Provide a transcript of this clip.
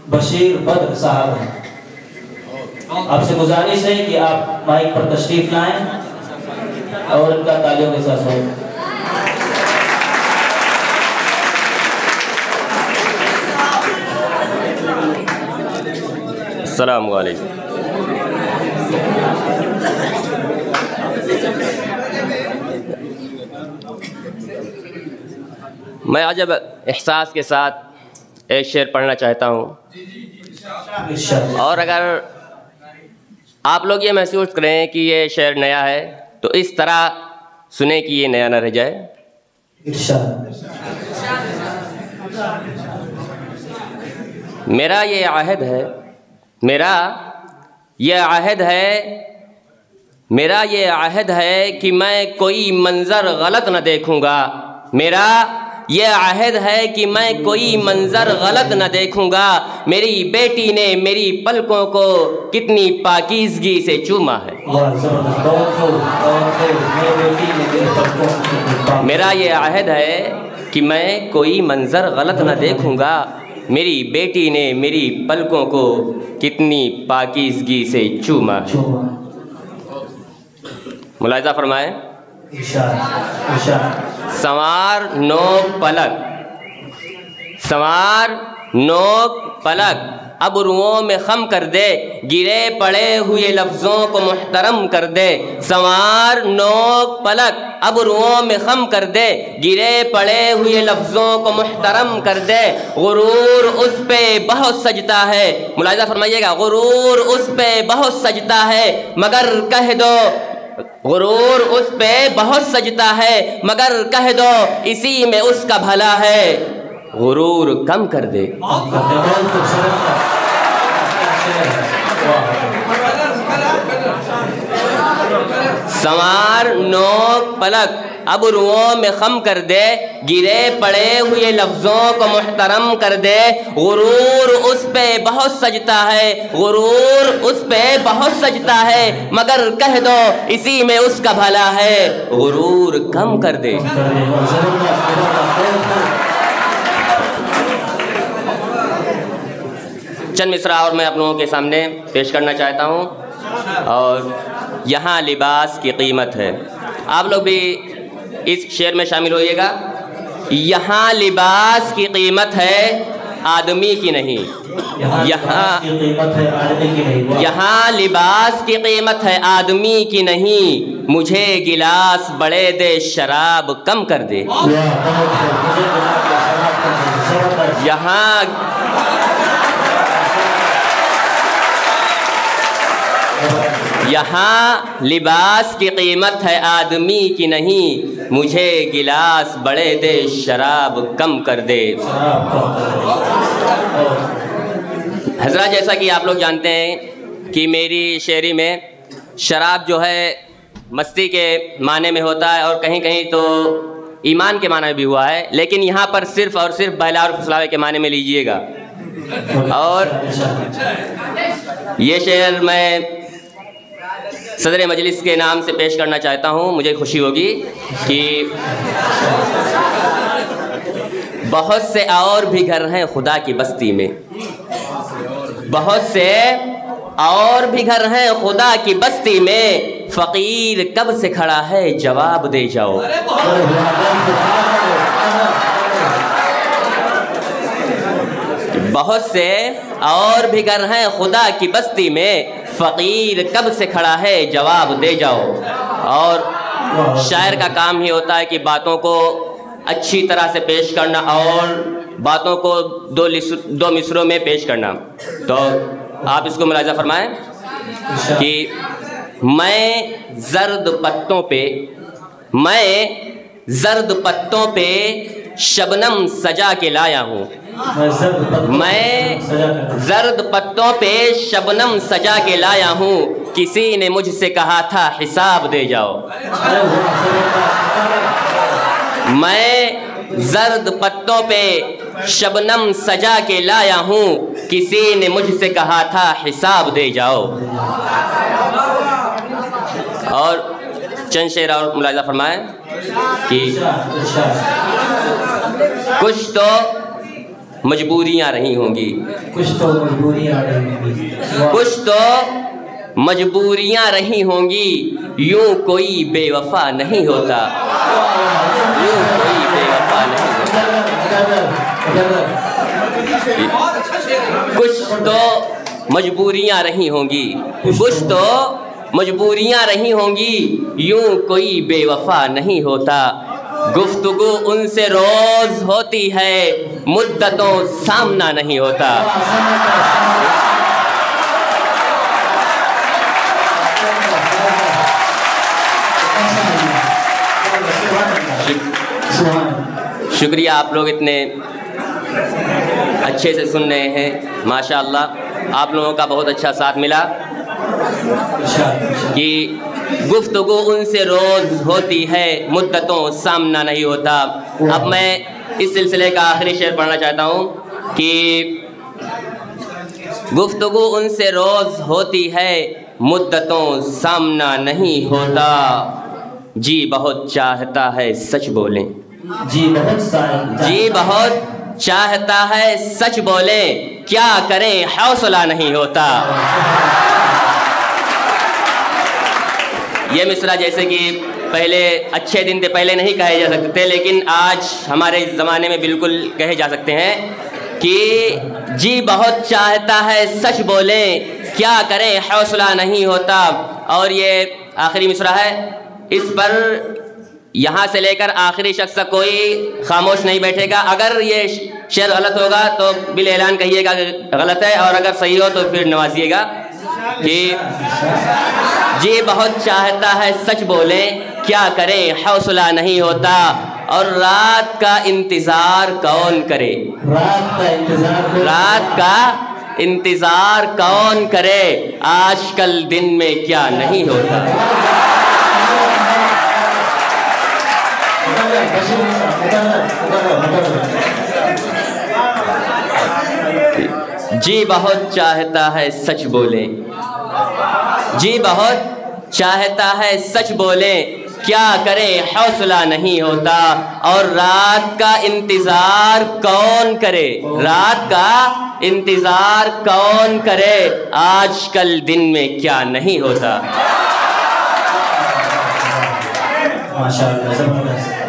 बशीर बद्र साहब हैं। आपसे गुजारिश है कि आप माइक पर तशरीफ लाएं और इनका तालियों के साथ स्वागत। अस्सलामु अलैकुम। मैं आज अब एहसास के साथ एक शेर पढ़ना चाहता हूँ, और अगर आप लोग ये महसूस करें कि ये शेर नया है तो इस तरह सुने कि ये नया न रह जाए। मेरा ये आहद है, मेरा ये आहद है कि मैं कोई मंज़र गलत न देखूँगा। मेरा ये आहद है कि मैं कोई मंज़र गलत न देखूँगा। मेरी बेटी ने मेरी पलकों को कितनी पाकीज़गी से चूमा है। मेरा ये आहद है कि मैं कोई मंज़र गलत न देखूँगा। मेरी बेटी ने मेरी पलकों को कितनी पाकीज़गी से चूमा है। मुलाहिज़ा फरमाएं। संवार नोक पलक अब रुओं में खम कर दे, गिरे पड़े हुए लफ्ज़ों को मुहतरम कर दे। संवार नोक पलक अब रुओं में खम कर दे, गिरे पड़े हुए लफ्ज़ों को मुहतरम कर दे। गुरूर उस पे बहुत सजता है, मुलाहिज़ा फरमाइएगा, गुरूर उस पे बहुत सजता है मगर कह दो, गुरूर उस पे बहुत सजता है मगर कह दो इसी में उसका भला है। गुरूर कम कर दे। संवार नोक पलक अब रुओं में खम कर दे, गिरे पड़े हुए लफ्ज़ों को मुहतरम कर दे। गुरूर उस पे बहुत सजता है, गुरूर उस पे बहुत सजता है मगर कह दो इसी में उसका भला है। गुरूर कम कर दे। चंद मिसरा और मैं आप लोगों के सामने पेश करना चाहता हूँ। और यहाँ लिबास की कीमत है, आप लोग भी इस शेर में शामिल होइएगा। यहाँ लिबास की कीमत है आदमी की नहीं, यहाँ लिबास की कीमत है आदमी की नहीं। मुझे गिलास बड़े दे शराब कम कर दे। यहाँ लिबास की कीमत है आदमी की नहीं। मुझे गिलास बड़े दे शराब कम कर दे। हज़रात, जैसा कि आप लोग जानते हैं कि मेरी शेरी में शराब जो है मस्ती के माने में होता है और कहीं कहीं तो ईमान के माने में भी हुआ है, लेकिन यहाँ पर सिर्फ़ और सिर्फ बहला और फुसलावे के माने में लीजिएगा। और ये शेर मैं सदर मजलिस के नाम से पेश करना चाहता हूँ। मुझे खुशी होगी कि बहुत से और भी घर हैं खुदा की बस्ती में, बहुत से और भी घर हैं खुदा की बस्ती में। फ़कीर कब से खड़ा है जवाब दे जाओ। बहुत से और भी घर हैं खुदा की बस्ती में, फ़कीर कब से खड़ा है जवाब दे जाओ। और शायर का काम ही होता है कि बातों को अच्छी तरह से पेश करना और बातों को दो मिसरों में पेश करना। तो आप इसको मुलाहिज़ा फरमाएं कि मैं ज़र्द पत्तों पे शबनम सजा के लाया हूँ। मैं ज़र्द पत्तों पे शबनम सजा के लाया हूँ। किसी ने मुझसे कहा था हिसाब दे जाओ। मैं ज़र्द पत्तों पे शबनम सजा के लाया हूँ। किसी ने मुझसे कहा था हिसाब दे जाओ। और चंद शेर और मुलाहिज़ा फरमाएं कि मजबूरियां रही होंगी, कुछ तो मजबूरियां रही होंगी, कुछ तो मजबूरियां रही होंगी, यूं कोई बेवफा नहीं होता, यूं कोई बेवफा नहीं होता। कुछ तो मजबूरियां रही होंगी, कुछ तो मजबूरियां रही होंगी, यूं कोई बेवफा नहीं होता। गुफ्तगू उनसे रोज होती है, मुद्दतों सामना नहीं होता। शुक्रिया, आप लोग इतने अच्छे से सुन रहे हैं, माशाअल्लाह। आप लोगों का बहुत अच्छा साथ मिला कि गुफ्तगू उनसे रोज़ होती है, मुद्दतों सामना नहीं होता। अब मैं इस सिलसिले का आखिरी शेर पढ़ना चाहता हूँ कि गुफ्तगू उनसे रोज़ होती है, मुद्दतों सामना नहीं होता। जी बहुत चाहता है सच बोलें, जी बहुत चाहता है सच बोले, क्या करें हौसला नहीं होता। ये मिसरा जैसे कि पहले अच्छे दिन थे, पहले नहीं कहे जा सकते थे, लेकिन आज हमारे ज़माने में बिल्कुल कहे जा सकते हैं कि जी बहुत चाहता है सच बोले, क्या करें हौसला नहीं होता। और ये आखिरी मिसरा है, इस पर यहाँ से लेकर आखिरी शख्स तक कोई खामोश नहीं बैठेगा। अगर ये शेर गलत होगा तो बिल ऐलान कहिएगा कि गलत है, और अगर सही हो तो फिर नवाजिएगा कि जी बहुत चाहता है सच बोले, क्या करे हौसला नहीं होता। और रात का इंतज़ार कौन करे, रात का इंतज़ार कौन करे, आजकल दिन में क्या नहीं होता। जी बहुत चाहता है सच बोले, जी बहुत चाहता है सच बोले, क्या करे हौसला नहीं होता। और रात का इंतज़ार कौन करे, रात का इंतज़ार कौन करे, आजकल दिन में क्या नहीं होता। माशाअल्लाह।